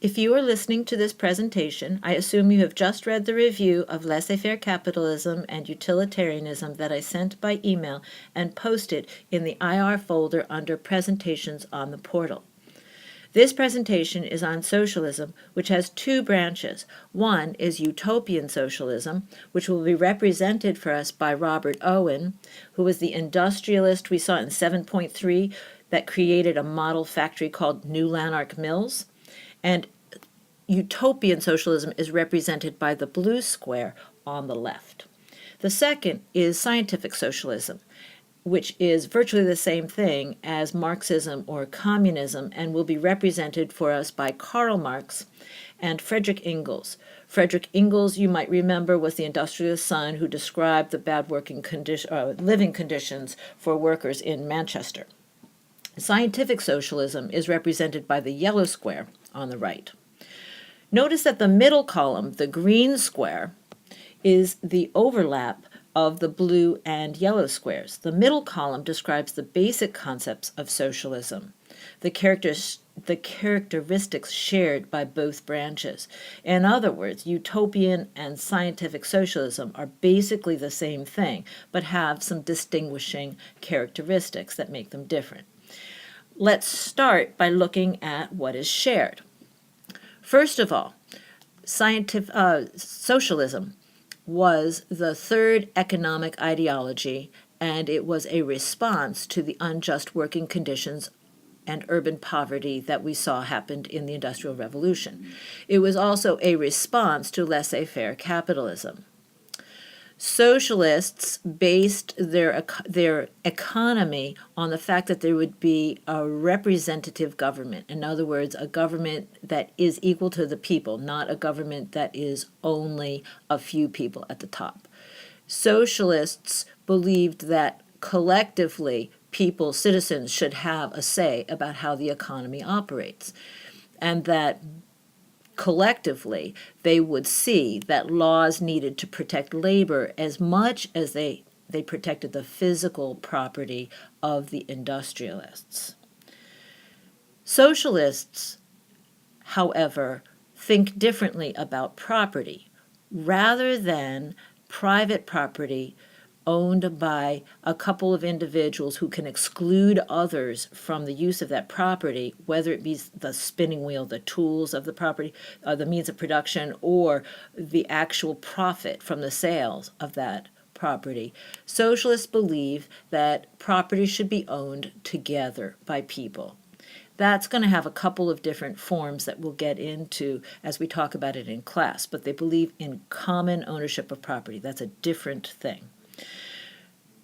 If you are listening to this presentation, I assume you have just read the review of Laissez-faire Capitalism and Utilitarianism that I sent by email and posted in the IR folder under Presentations on the portal. This presentation is on socialism, which has two branches. One is utopian socialism, which will be represented for us by Robert Owen, who was the industrialist we saw in 7.3 that created a model factory called New Lanark Mills. And utopian socialism is represented by the blue square on the left. The second is scientific socialism, which is virtually the same thing as Marxism or communism and will be represented for us by Karl Marx and Friedrich Engels. Friedrich Engels, you might remember, was the industrialist son who described the bad living conditions for workers in Manchester. Scientific socialism is represented by the yellow square on the right. Notice that the middle column, the green square, is the overlap of the blue and yellow squares. The middle column describes the basic concepts of socialism, the characteristics shared by both branches. In other words, utopian and scientific socialism are basically the same thing, but have some distinguishing characteristics that make them different. Let's start by looking at what is shared. First of all, socialism was the third economic ideology, and it was a response to the unjust working conditions and urban poverty that we saw happened in the Industrial Revolution. It was also a response to laissez-faire capitalism. Socialists based their economy on the fact that there would be a representative government. In other words, a government that is equal to the people, not a government that is only a few people at the top. Socialists believed that collectively people, citizens, should have a say about how the economy operates, and that collectively, they would see that laws needed to protect labor as much as they protected the physical property of the industrialists. Socialists, however, think differently about property. Rather than private property owned by a couple of individuals who can exclude others from the use of that property, whether it be the spinning wheel, the tools of the property, the means of production, or the actual profit from the sales of that property. Socialists believe that property should be owned together by people. That's going to have a couple of different forms that we'll get into as we talk about it in class, but they believe in common ownership of property. That's a different thing.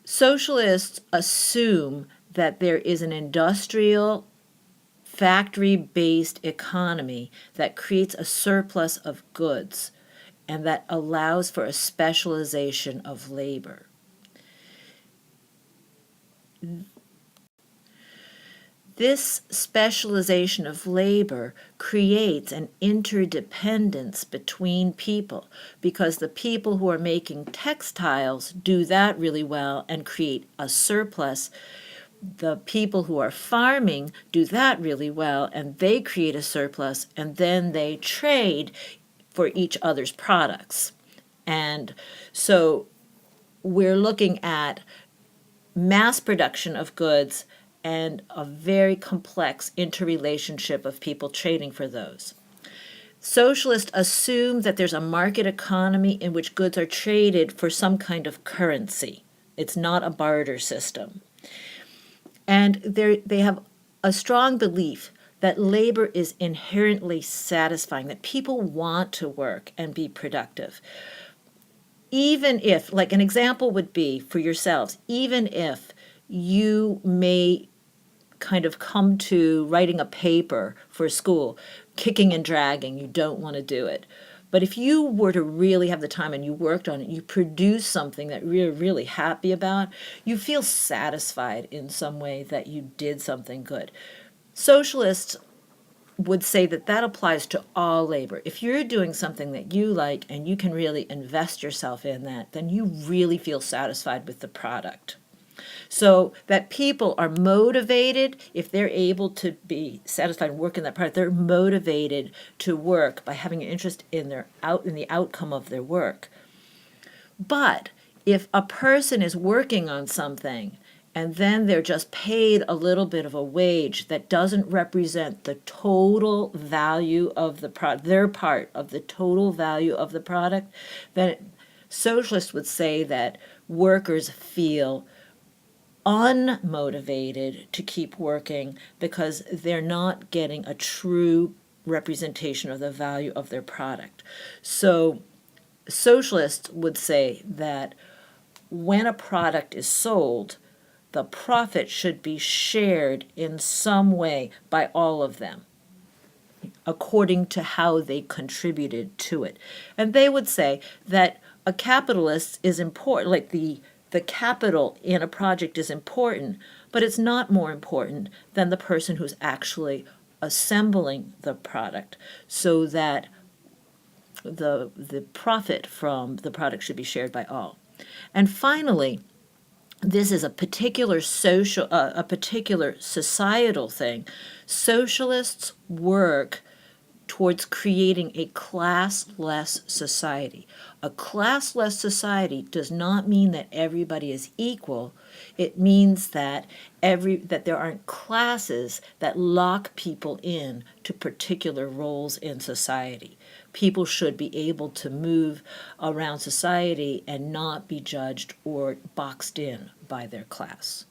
Socialists assume that there is an industrial, factory-based economy that creates a surplus of goods and that allows for a specialization of labor. This specialization of labor creates an interdependence between people because the people who are making textiles do that really well and create a surplus. The people who are farming do that really well and they create a surplus, and then they trade for each other's products. And so we're looking at mass production of goods and a very complex interrelationship of people trading for those. Socialists assume that there's a market economy in which goods are traded for some kind of currency. It's not a barter system. And they have a strong belief that labor is inherently satisfying, that people want to work and be productive. Even if, like an example would be for yourselves, even if you may kind of come to writing a paper for school, kicking and dragging, you don't want to do it. But if you were to really have the time and you worked on it, you produce something that you're really happy about, you feel satisfied in some way that you did something good. Socialists would say that that applies to all labor. If you're doing something that you like and you can really invest yourself in that, then you really feel satisfied with the product. So that people are motivated, if they're able to be satisfied and work in that part, they're motivated to work by having an interest in the outcome of their work. But if a person is working on something and then they're just paid a little bit of a wage that doesn't represent the total value of the product, their part of the total value of the product, then socialists would say that workers feel unmotivated to keep working because they're not getting a true representation of the value of their product. So socialists would say that when a product is sold, the profit should be shared in some way by all of them, according to how they contributed to it. And they would say that a capitalist is important, like the capital in a project is important, but it's not more important than the person who's actually assembling the product, so that the profit from the product should be shared by all. And finally, this is a particular societal thing. Socialists work towards creating a classless society. A classless society does not mean that everybody is equal. It means that there aren't classes that lock people in to particular roles in society. People should be able to move around society and not be judged or boxed in by their class.